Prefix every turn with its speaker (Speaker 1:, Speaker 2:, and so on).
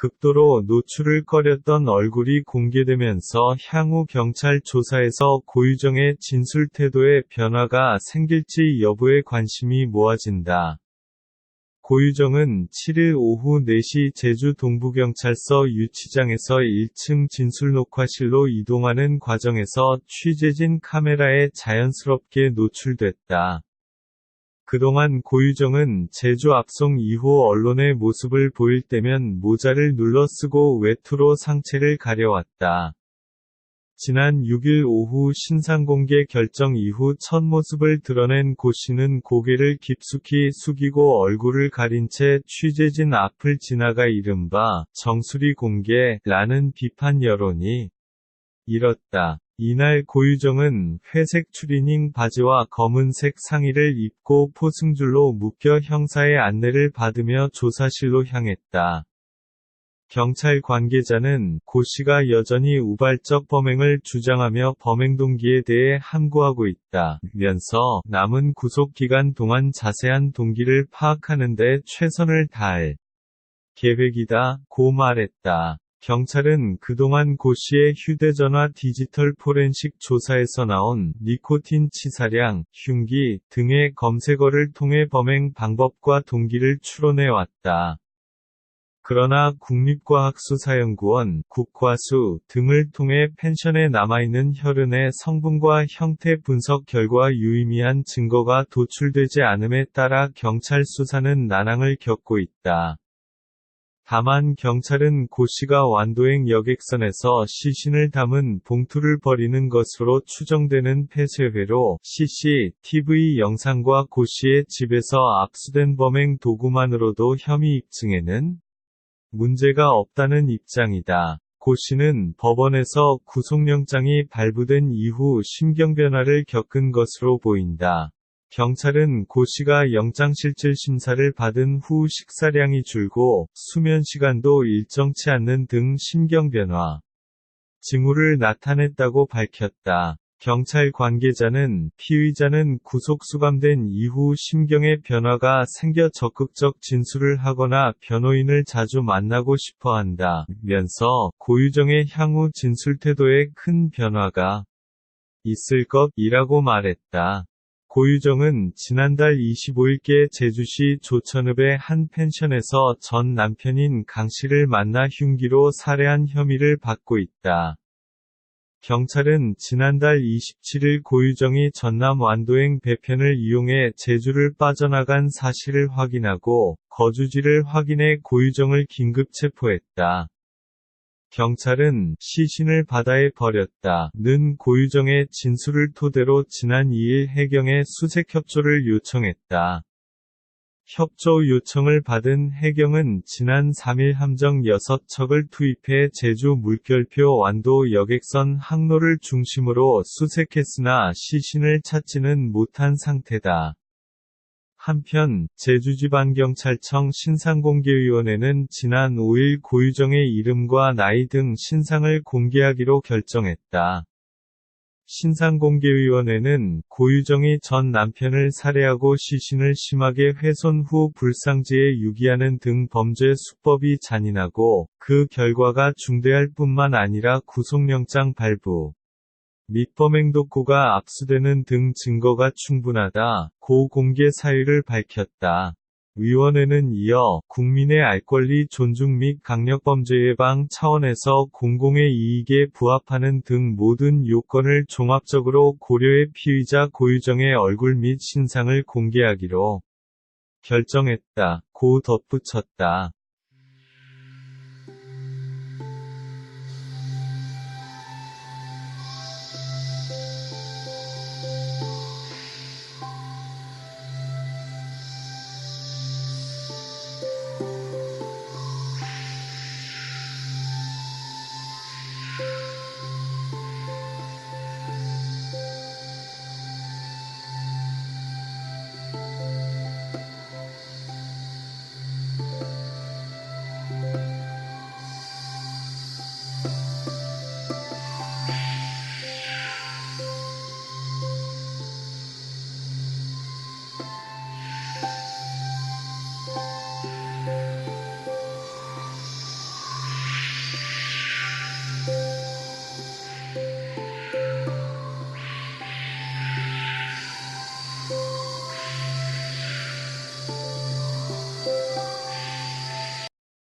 Speaker 1: 극도로 노출을 꺼렸던 얼굴이 공개되면서 향후 경찰 조사에서 고유정의 진술 태도에 변화가 생길지 여부에 관심이 모아진다. 고유정은 7일 오후 4시 제주 동부경찰서 유치장에서 1층 진술녹화실로 이동하는 과정에서 취재진 카메라에 자연스럽게 노출됐다. 그동안 고유정은 제주 압송 이후 언론의 모습을 보일 때면 모자를 눌러 쓰고 외투로 상체를 가려왔다. 지난 6일 오후 신상공개 결정 이후 첫 모습을 드러낸 고 씨는 고개를 깊숙이 숙이고 얼굴을 가린 채 취재진 앞을 지나가 이른바 정수리 공개라는 비판 여론이 일었다. 이날 고유정은 회색 추리닝 바지와 검은색 상의를 입고 포승줄로 묶여 형사의 안내를 받으며 조사실로 향했다. 경찰 관계자는 고 씨가 여전히 우발적 범행을 주장하며 범행 동기에 대해 함구하고 있다면서 남은 구속 기간 동안 자세한 동기를 파악하는 데 최선을 다할 계획이다고 말했다. 경찰은 그동안 고 씨의 휴대전화 디지털 포렌식 조사에서 나온 니코틴 치사량, 흉기 등의 검색어를 통해 범행 방법과 동기를 추론해왔다. 그러나 국립과학수사연구원, 국과수 등을 통해 펜션에 남아있는 혈흔의 성분과 형태 분석 결과 유의미한 증거가 도출되지 않음에 따라 경찰 수사는 난항을 겪고 있다. 다만 경찰은 고 씨가 완도행 여객선에서 시신을 담은 봉투를 버리는 것으로 추정되는 폐쇄회로 CCTV 영상과 고 씨의 집에서 압수된 범행 도구만으로도 혐의 입증에는 문제가 없다는 입장이다. 고 씨는 법원에서 구속영장이 발부된 이후 심경변화를 겪은 것으로 보인다. 경찰은 고 씨가 영장실질 심사를 받은 후 식사량이 줄고 수면 시간도 일정치 않는 등 심경변화 징후를 나타냈다고 밝혔다. 경찰 관계자는 피의자는 구속 수감된 이후 심경의 변화가 생겨 적극적 진술을 하거나 변호인을 자주 만나고 싶어 한다면서 고유정의 향후 진술 태도에 큰 변화가 있을 것이라고 말했다. 고유정은 지난달 25일께 제주시 조천읍의 한 펜션에서 전 남편인 강 씨를 만나 흉기로 살해한 혐의를 받고 있다. 경찰은 지난달 27일 고유정이 전남 완도행 배편을 이용해 제주를 빠져나간 사실을 확인하고 거주지를 확인해 고유정을 긴급 체포했다. 경찰은 시신을 바다에 버렸다는 고유정의 진술을 토대로 지난 2일 해경에 수색 협조를 요청했다. 협조 요청을 받은 해경은 지난 3일 함정 6척을 투입해 제주 물결표 완도 여객선 항로를 중심으로 수색했으나 시신을 찾지는 못한 상태다. 한편 제주지방경찰청 신상공개위원회는 지난 5일 고유정의 이름과 나이 등 신상을 공개하기로 결정했다. 신상공개위원회는 고유정이 전 남편을 살해하고 시신을 심하게 훼손 후 불상지에 유기하는 등 범죄 수법이 잔인하고 그 결과가 중대할 뿐만 아니라 구속영장 발부 및 범행 도구가 압수되는 등 증거가 충분하다고 공개 사유를 밝혔다. 위원회는 이어 국민의 알 권리 존중 및 강력범죄 예방 차원에서 공공의 이익에 부합하는 등 모든 요건을 종합적으로 고려해 피의자 고유정의 얼굴 및 신상을 공개하기로 결정했다고 덧붙였다.